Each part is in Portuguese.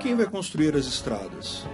quem vai construir as estradas?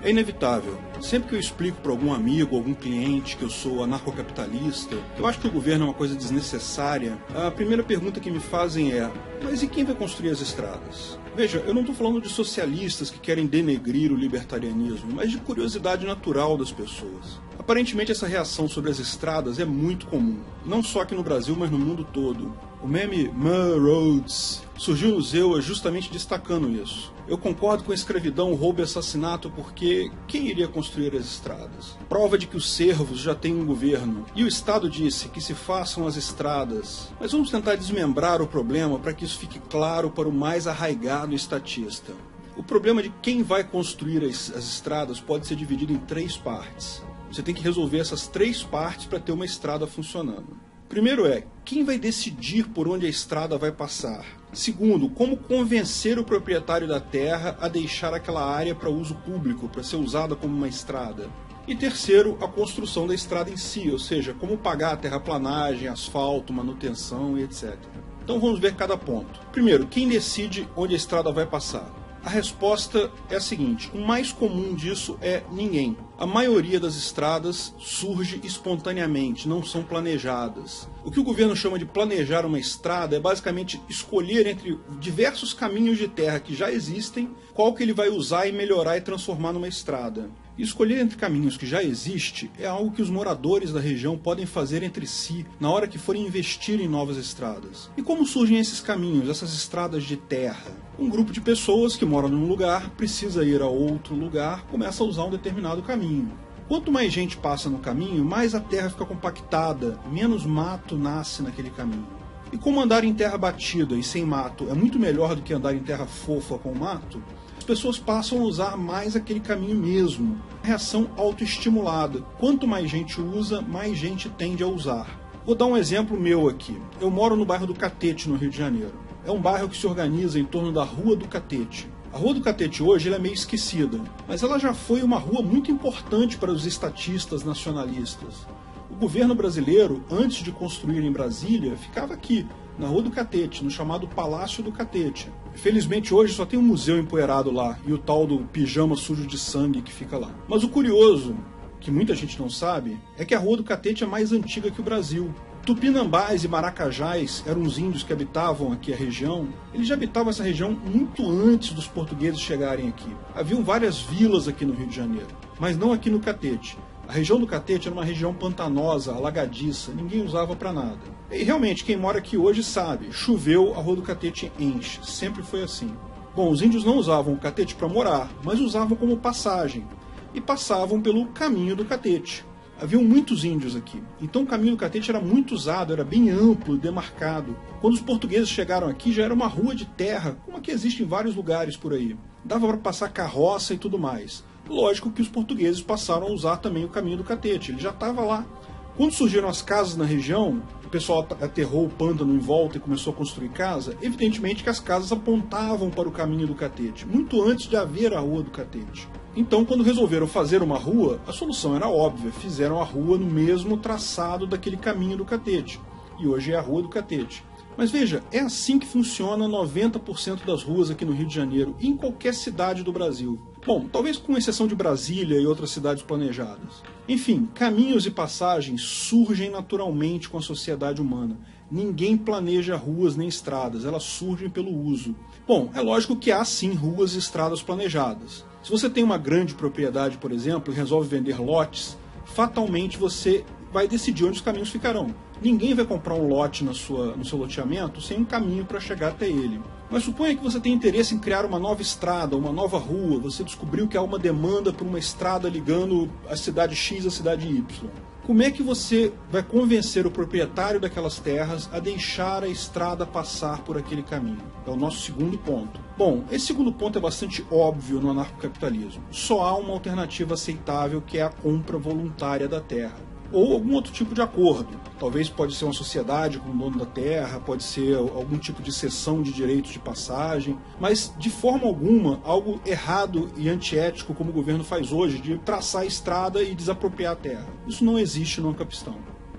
É inevitável. Sempre que eu explico para algum amigo, algum cliente que eu sou anarcocapitalista, que eu acho que o governo é uma coisa desnecessária, a primeira pergunta que me fazem é: mas e quem vai construir as estradas? Veja, eu não estou falando de socialistas que querem denegrir o libertarianismo, mas de curiosidade natural das pessoas. Aparentemente essa reação sobre as estradas é muito comum, não só aqui no Brasil, mas no mundo todo. O meme "More Roads" surgiu no Zewa justamente destacando isso. Eu concordo com a escravidão, roubo e assassinato porque quem iria construir as estradas? Prova de que os servos já têm um governo. E o Estado disse que se façam as estradas. Mas vamos tentar desmembrar o problema para que isso fique claro para o mais arraigado estatista. O problema de quem vai construir as estradas pode ser dividido em 3 partes. Você tem que resolver essas 3 partes para ter uma estrada funcionando. Primeiro é, quem vai decidir por onde a estrada vai passar? Segundo, como convencer o proprietário da terra a deixar aquela área para uso público, para ser usada como uma estrada? E terceiro, a construção da estrada em si, ou seja, como pagar a terraplanagem, asfalto, manutenção e etc. Então vamos ver cada ponto. Primeiro, quem decide onde a estrada vai passar? A resposta é a seguinte: o mais comum disso é ninguém. A maioria das estradas surge espontaneamente, não são planejadas. O que o governo chama de planejar uma estrada é basicamente escolher entre diversos caminhos de terra que já existem, qual que ele vai usar e melhorar e transformar numa estrada. E escolher entre caminhos que já existem é algo que os moradores da região podem fazer entre si na hora que forem investir em novas estradas. E como surgem esses caminhos, essas estradas de terra? Um grupo de pessoas que moram num lugar, precisa ir a outro lugar, começa a usar um determinado caminho. Quanto mais gente passa no caminho, mais a terra fica compactada, menos mato nasce naquele caminho. E como andar em terra batida e sem mato é muito melhor do que andar em terra fofa com mato, as pessoas passam a usar mais aquele caminho mesmo. Reação autoestimulada. Quanto mais gente usa, mais gente tende a usar. Vou dar um exemplo meu aqui. Eu moro no bairro do Catete, no Rio de Janeiro. É um bairro que se organiza em torno da Rua do Catete. A Rua do Catete hoje ela é meio esquecida, mas ela já foi uma rua muito importante para os estatistas nacionalistas. O governo brasileiro, antes de construir em Brasília, ficava aqui, na Rua do Catete, no chamado Palácio do Catete. Felizmente hoje só tem um museu empoeirado lá, e o tal do pijama sujo de sangue que fica lá. Mas o curioso, que muita gente não sabe, é que a Rua do Catete é mais antiga que o Brasil. Tupinambás e maracajás eram os índios que habitavam aqui a região. Eles já habitavam essa região muito antes dos portugueses chegarem aqui. Haviam várias vilas aqui no Rio de Janeiro, mas não aqui no Catete. A região do Catete era uma região pantanosa, alagadiça, ninguém usava para nada. E realmente, quem mora aqui hoje sabe, choveu, a Rua do Catete enche, sempre foi assim. Bom, os índios não usavam o Catete para morar, mas usavam como passagem, e passavam pelo caminho do Catete. Haviam muitos índios aqui, então o caminho do Catete era muito usado, era bem amplo e demarcado. Quando os portugueses chegaram aqui já era uma rua de terra, como a que existe em vários lugares por aí. Dava para passar carroça e tudo mais. Lógico que os portugueses passaram a usar também o caminho do Catete, ele já estava lá. Quando surgiram as casas na região, o pessoal aterrou o pântano em volta e começou a construir casa, evidentemente que as casas apontavam para o caminho do Catete, muito antes de haver a Rua do Catete. Então, quando resolveram fazer uma rua, a solução era óbvia, fizeram a rua no mesmo traçado daquele caminho do Catete, e hoje é a Rua do Catete. Mas veja, é assim que funciona 90% das ruas aqui no Rio de Janeiro e em qualquer cidade do Brasil. Bom, talvez com exceção de Brasília e outras cidades planejadas. Enfim, caminhos e passagens surgem naturalmente com a sociedade humana. Ninguém planeja ruas nem estradas, elas surgem pelo uso. Bom, é lógico que há sim ruas e estradas planejadas. Se você tem uma grande propriedade, por exemplo, e resolve vender lotes, fatalmente você vai decidir onde os caminhos ficarão. Ninguém vai comprar um lote no seu loteamento sem um caminho para chegar até ele. Mas suponha que você tem interesse em criar uma nova estrada, uma nova rua, você descobriu que há uma demanda por uma estrada ligando a cidade X à cidade Y. Como é que você vai convencer o proprietário daquelas terras a deixar a estrada passar por aquele caminho? É o nosso segundo ponto. Bom, esse segundo ponto é bastante óbvio no anarcocapitalismo. Só há uma alternativa aceitável, que é a compra voluntária da terra. Ou algum outro tipo de acordo. Talvez pode ser uma sociedade com o dono da terra, pode ser algum tipo de cessão de direitos de passagem, mas de forma alguma algo errado e antiético como o governo faz hoje, de traçar a estrada e desapropriar a terra. Isso não existe no Ancapistão.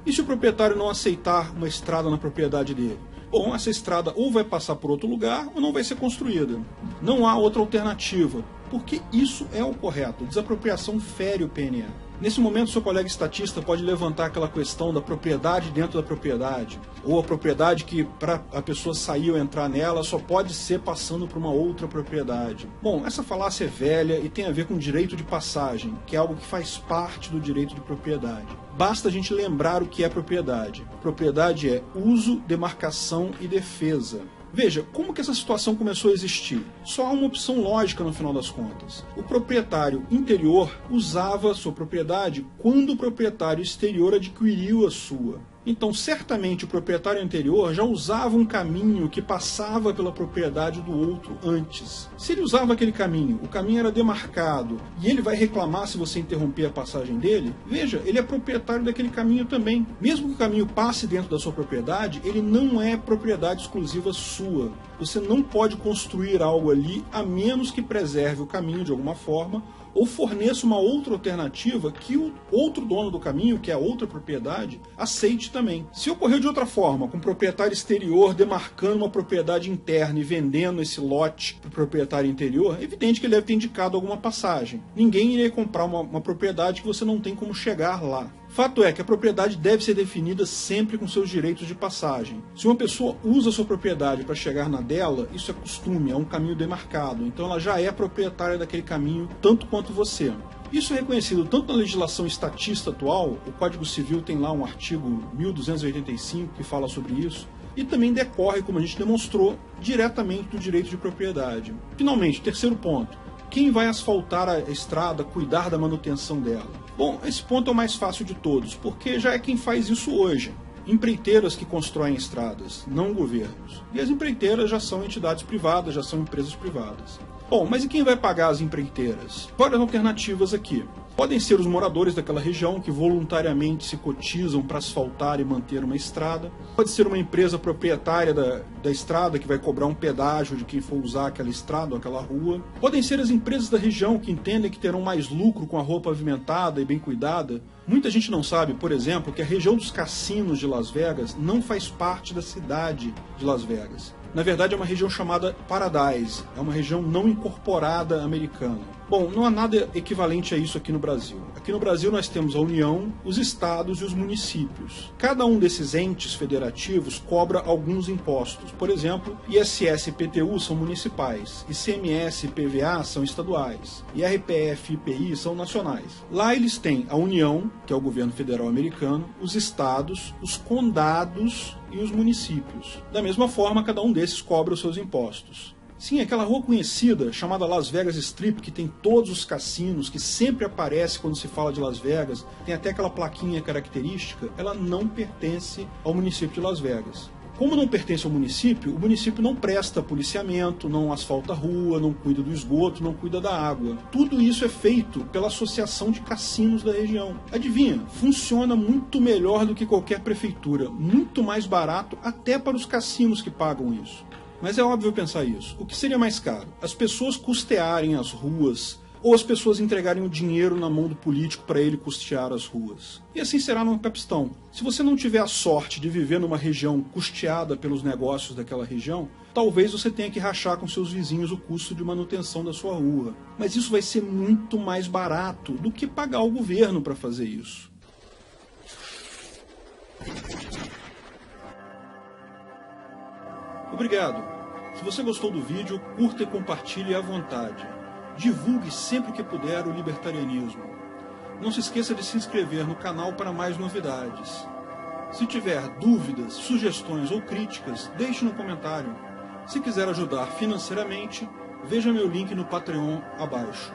E se o proprietário não aceitar uma estrada na propriedade dele? Bom, essa estrada ou vai passar por outro lugar ou não vai ser construída. Não há outra alternativa, porque isso é o correto. Desapropriação fere o PNE. Nesse momento, seu colega estatista pode levantar aquela questão da propriedade dentro da propriedade, ou a propriedade que, para a pessoa sair ou entrar nela, só pode ser passando por uma outra propriedade. Bom, essa falácia é velha e tem a ver com direito de passagem, que é algo que faz parte do direito de propriedade. Basta a gente lembrar o que é propriedade. Propriedade é uso, demarcação e defesa. Veja, como que essa situação começou a existir? Só há uma opção lógica no final das contas. O proprietário interior usava a sua propriedade quando o proprietário exterior adquiriu a sua. Então, certamente, o proprietário anterior já usava um caminho que passava pela propriedade do outro antes. Se ele usava aquele caminho, o caminho era demarcado, e ele vai reclamar se você interromper a passagem dele, veja, ele é proprietário daquele caminho também. Mesmo que o caminho passe dentro da sua propriedade, ele não é propriedade exclusiva sua. Você não pode construir algo ali a menos que preserve o caminho de alguma forma, ou forneça uma outra alternativa que o outro dono do caminho, que é a outra propriedade, aceite também. Se ocorreu de outra forma, com o proprietário exterior demarcando uma propriedade interna e vendendo esse lote para o proprietário interior, é evidente que ele deve ter indicado alguma passagem. Ninguém iria comprar uma propriedade que você não tem como chegar lá. Fato é que a propriedade deve ser definida sempre com seus direitos de passagem. Se uma pessoa usa a sua propriedade para chegar na dela, isso é costume, é um caminho demarcado. Então ela já é proprietária daquele caminho, tanto quanto você. Isso é reconhecido tanto na legislação estatista atual, o Código Civil tem lá um artigo 1285 que fala sobre isso, e também decorre, como a gente demonstrou, diretamente do direito de propriedade. Finalmente, terceiro ponto. Quem vai asfaltar a estrada, cuidar da manutenção dela? Bom, esse ponto é o mais fácil de todos, porque já é quem faz isso hoje. Empreiteiras que constroem estradas, não governos. E as empreiteiras já são entidades privadas, já são empresas privadas. Bom, mas e quem vai pagar as empreiteiras? Várias alternativas aqui. Podem ser os moradores daquela região que voluntariamente se cotizam para asfaltar e manter uma estrada. Pode ser uma empresa proprietária da estrada que vai cobrar um pedágio de quem for usar aquela estrada ou aquela rua. Podem ser as empresas da região que entendem que terão mais lucro com a rua pavimentada e bem cuidada. Muita gente não sabe, por exemplo, que a região dos cassinos de Las Vegas não faz parte da cidade de Las Vegas. Na verdade, é uma região chamada Paradise, é uma região não incorporada americana. Bom, não há nada equivalente a isso aqui no Brasil. Aqui no Brasil nós temos a União, os estados e os municípios. Cada um desses entes federativos cobra alguns impostos. Por exemplo, ISS e IPTU são municipais, ICMS e PVA são estaduais, IRPF e IPI são nacionais. Lá eles têm a União, que é o governo federal americano, os estados, os condados e os municípios. Da mesma forma, cada um desses cobra os seus impostos. Sim, aquela rua conhecida, chamada Las Vegas Strip, que tem todos os cassinos, que sempre aparece quando se fala de Las Vegas, tem até aquela plaquinha característica, ela não pertence ao município de Las Vegas. Como não pertence ao município, o município não presta policiamento, não asfalta a rua, não cuida do esgoto, não cuida da água. Tudo isso é feito pela Associação de Cassinos da região. Adivinha? Funciona muito melhor do que qualquer prefeitura, muito mais barato até para os cassinos que pagam isso. Mas é óbvio pensar isso. O que seria mais caro? As pessoas custearem as ruas ou as pessoas entregarem o dinheiro na mão do político para ele custear as ruas? E assim será no Capistão. Se você não tiver a sorte de viver numa região custeada pelos negócios daquela região, talvez você tenha que rachar com seus vizinhos o custo de manutenção da sua rua. Mas isso vai ser muito mais barato do que pagar o governo para fazer isso. Obrigado. Se você gostou do vídeo, curta e compartilhe à vontade. Divulgue sempre que puder o libertarianismo. Não se esqueça de se inscrever no canal para mais novidades. Se tiver dúvidas, sugestões ou críticas, deixe no comentário. Se quiser ajudar financeiramente, veja meu link no Patreon abaixo.